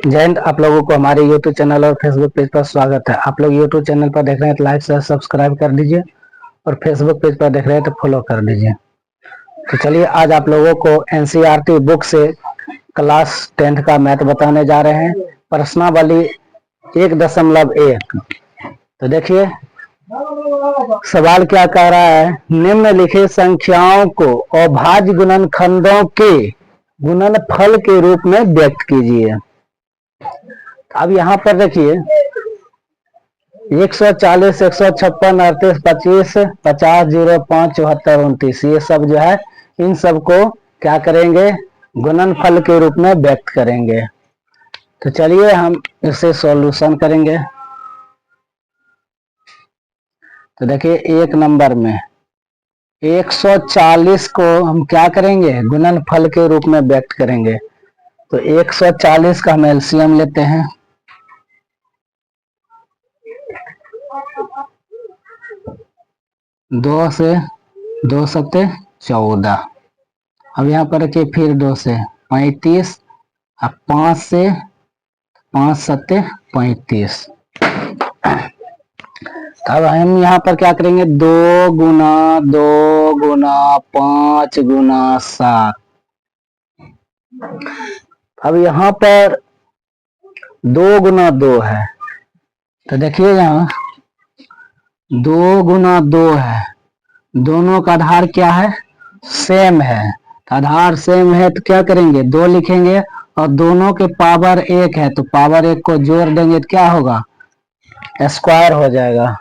जय हिंद। आप लोगों को हमारे YouTube चैनल और Facebook पेज पर स्वागत है। आप लोग YouTube चैनल पर देख रहे हैं तो लाइक शेयर सब्सक्राइब कर दीजिए और Facebook पेज पर देख रहे हैं तो फॉलो कर दीजिए। तो चलिए आज आप लोगों को NCERT बुक से क्लास 10th का मैथ बताने जा रहे हैं। प्रश्नावली 1.1। तो देखिए सवाल क्या कह रहा है, निम्नलिखित संख्याओं को अभाज्य गुणनखंडों के गुणनफल के रूप में व्यक्त कीजिए। अब यहाँ पर देखिए 140, 156, 38, 25, 50, 0, 5, 74, 29 ये सब जो है इन सब को क्या करेंगे, गुणनफल के रूप में व्यक्त करेंगे। तो चलिए हम इसे सॉल्यूशन करेंगे। तो देखिए एक नंबर में 140 को हम क्या करेंगे, गुणनफल के रूप में व्यक्त करेंगे। तो 140 का हम एलसीएम लेते हैं। दो से 2 सत्ते 14। अब यहाँ पर रखिए फिर 2 से 35, अब 5 से 5 सत्ते 35। अब हम यहाँ पर क्या करेंगे, 2 गुना 2 गुना 5 गुना 7। अब यहाँ पर 2 गुना 2 है, तो देखिए यहाँ 2 गुना 2 है, दोनों का आधार क्या है, सेम है। आधार सेम है तो क्या करेंगे, 2 लिखेंगे और दोनों के पावर 1 है तो पावर 1 को जोड़ देंगे तो क्या होगा, स्क्वायर हो जाएगा।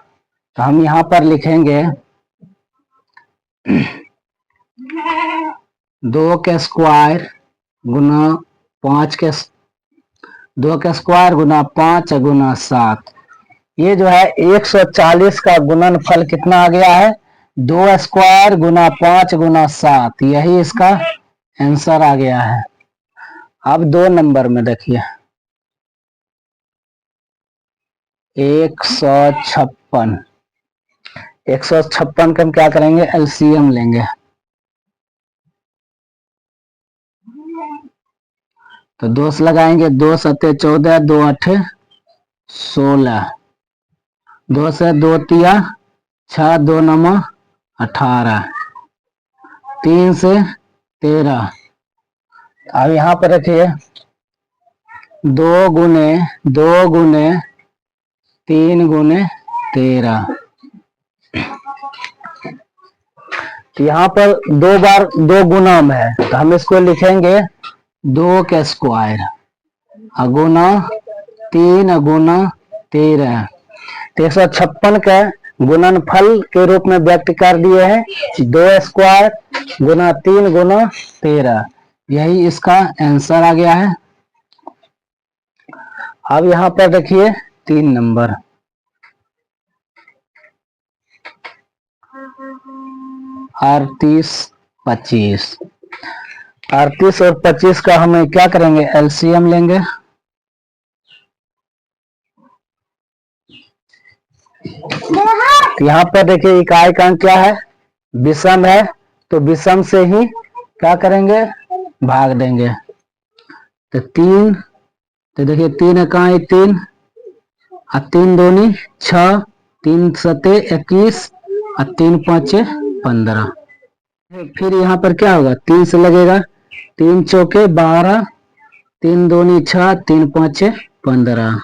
तो हम यहाँ पर लिखेंगे 2 के स्क्वायर गुना 5 के 2 के स्क्वायर गुना 5 गुना 7। ये जो है 140 का गुणनफल कितना आ गया है, 2 स्क्वायर गुना 5 गुना 7। यही इसका आंसर आ गया है। अब 2 नंबर में देखिए 156। 156 का हम क्या करेंगे, एलसीएम लेंगे। तो 2 से लगाएंगे, 2 सत्ते 14, 2 8 16, 2 से 2 तिया 6, 2 9 18, 3 से 13। अब यहाँ पर रखिए 2 गुने 2 गुने 3 गुने 13। तो यहाँ पर 2 बार 2 गुना में है तो हम इसको लिखेंगे 2 के स्क्वायर गुना 3 गुना 13। तो 156 का गुणनफल के रूप में व्यक्त कर दिए हैं 2 स्क्वायर गुना 3 गुना 13। यही इसका आंसर आ गया है। अब यहाँ पर देखिए 3 नंबर 38, 25। 38 और 25 का हमें क्या करेंगे, एलसीएम लेंगे। यहाँ पर देखिए इकाई का अंक क्या है, विषम है तो विषम से ही क्या करेंगे, भाग देंगे। तो 3, तो देखिए 3 इकाई 3 और 3 दूनी 6, 3 सत्ते 21 और 3 पाँचे 15। फिर यहाँ पर क्या होगा, 3 से लगेगा, 3 चौके 12, 3 दूनी 6, 3 पाँचे 15।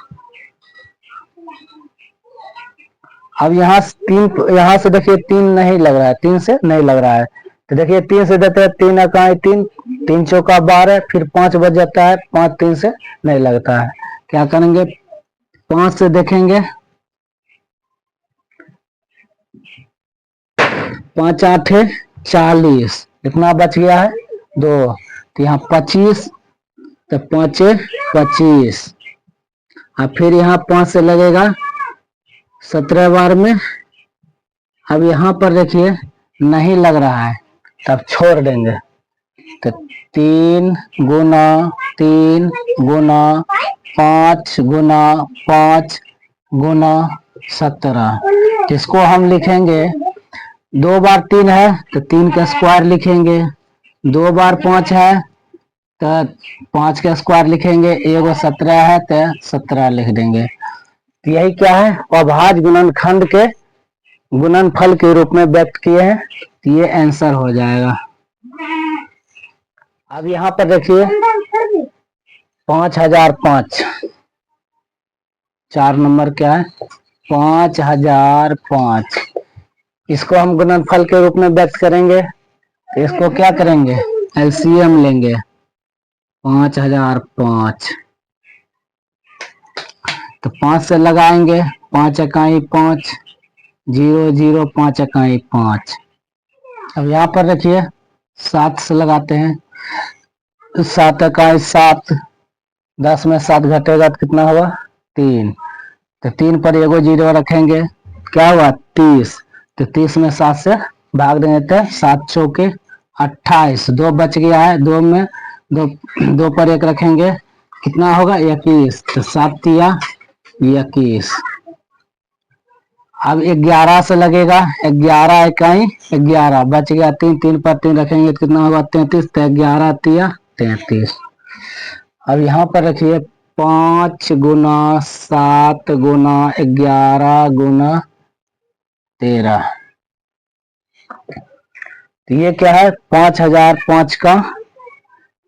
अब यहाँ 3, यहाँ से देखिए 3 नहीं लग रहा है, 3 से नहीं लग रहा है। तो देखिए 3 से देते हैं, 3 इकाई 3, 3 चौका 12, फिर 5 बच जाता है, 5 3 से नहीं लगता है। क्या करेंगे, 5 से देखेंगे, 5 8 40, इतना बच गया है 2। तो यहाँ 25, तो 5 25। अब फिर यहाँ 5 से लगेगा 17 बार में। अब यहाँ पर देखिए नहीं लग रहा है तब छोड़ देंगे। तो 3 गुना 3 गुना 5 गुना 5 गुना 17। इसको हम लिखेंगे, 2 बार 3 है तो 3 का स्क्वायर लिखेंगे, 2 बार 5 है तो 5 का स्क्वायर लिखेंगे, एगो 17 है तो 17 लिख देंगे। तो यही क्या है, अभाज्य गुणनखंड के गुणनफल के रूप में व्यक्त किए हैं, तो ये आंसर हो जाएगा। अब यहाँ पर देखिए 5005, 4 नंबर क्या है 5005, इसको हम गुणनफल के रूप में व्यक्त करेंगे। इसको क्या करेंगे, एलसीएम लेंगे 5005, तो 5 से लगाएंगे, 5 इकाई 5, 0 0 5 इकाई 5। अब यहाँ पर रखिए 7 से लगाते हैं, 7 इकाई 7, 10 में 7 घटेगा तो कितना हुआ 3, तो 3 पर एगो 0 रखेंगे, क्या हुआ 30, तो 30 में 7 से भाग देंगे तो 7 चौके 28, 2 बच गया है, 2 में 2 पर 1 रखेंगे, कितना होगा 21, तो 7 तिया 21। अब 11 से लगेगा, 11 इकाई 11, बच गया 3, 3 पर 3 रखेंगे तो कितना होगा 33, तो 11 तिया 33। अब यहाँ पर रखिए 5 गुना 7 गुना 11 गुना 13, तो ये क्या है 5005 का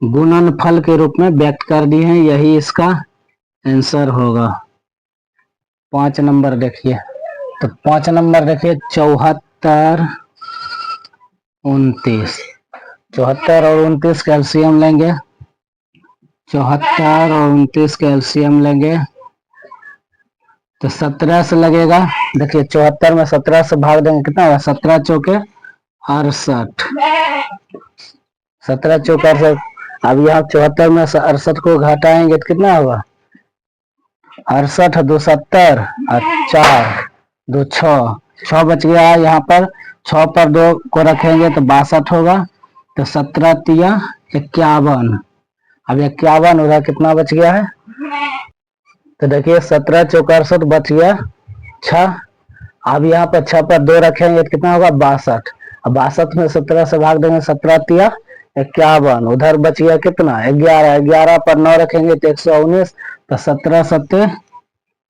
गुणनफल के रूप में व्यक्त कर दिए हैं, यही इसका आंसर होगा। 5 नंबर देखिए, तो 5 नंबर देखिए 74 29, 74 और 29 कैल्शियम लेंगे, 74 और 29 कैल्शियम लेंगे, तो 17 से लगेगा, देखिए 74 में 17 से भाग देंगे, कितना होगा 17 चौके 68, 17 चौके 68। अब यहाँ 74 में से 68 को घटाएंगे तो कितना होगा 68 2 70 और 4 2 6 बच गया है, यहाँ पर 6 पर 2 को रखेंगे तो 62 होगा, तो 17 तिया 51। अब 51 उधर कितना बच गया है, तो देखिए 17 चौका 68 बच गया 6। अब यहाँ पर 6 पर 2 रखेंगे तो कितना होगा 62, अब 62 में 17 से भाग देंगे, 17 तिया 51, उधर बच गया कितना 11, 11 पर 9 रखेंगे तो 119, तो 17 सत्ते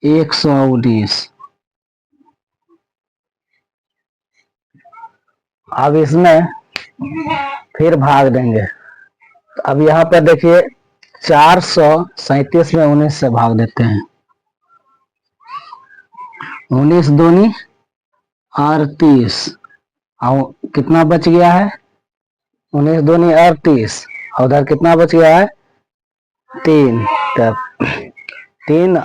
119। अब इसमें फिर भाग देंगे, तो अब यहाँ पर देखिए 437 में 19 से भाग देते हैं, 19 दूनी 38, और कितना बच गया है 19 दूनी 38, और उधर कितना बच गया है 3, तब 3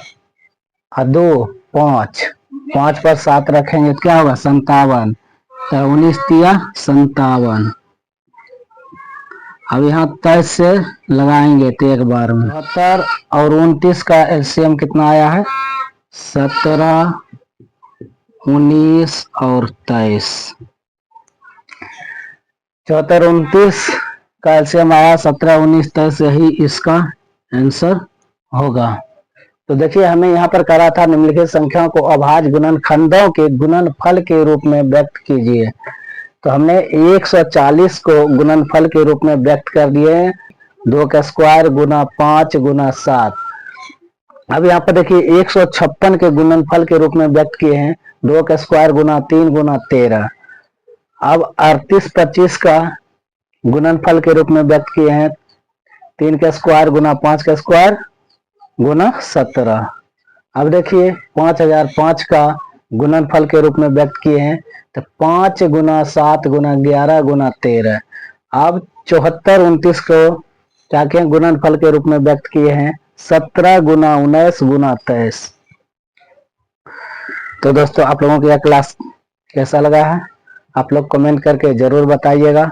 और 2 5, 5 पर 7 रखेंगे तो क्या होगा 57, तो 19 तिया 57। अब यहाँ 23 से लगाएंगे तो एक बार में 72 और 29 का एलसीएम कितना आया है 17 19 और 23, 74 29 का एलसीएम आया 17 19 23, यही इसका आंसर होगा। तो देखिए हमें यहाँ पर करा था निम्नलिखित संख्याओं को अभाज्य गुणनखंडों के गुणनफल के रूप में व्यक्त कीजिए, तो हमने 140 को गुणनफल के रूप में व्यक्त कर दिए हैं, 2 का स्क्वायर गुना 5 गुना 7। अब यहाँ पर देखिए 156 के गुणनफल के रूप में व्यक्त किए हैं, 2 का स्क्वायर गुना 3 गुना 13। अब 38 25 का गुणनफल के रूप में व्यक्त किए हैं, 3 का स्क्वायर गुना 5 का स्क्वायर गुना 17। अब देखिए 5005 का गुणनफल के रूप में व्यक्त किए हैं, तो 5 गुना 7 गुना 11 गुना 13। अब 74 29 को क्या किए गुणनफल के रूप में व्यक्त किए हैं 17 गुना 19 गुना 23। तो दोस्तों आप लोगों को यह क्लास कैसा लगा है आप लोग कमेंट करके जरूर बताइएगा।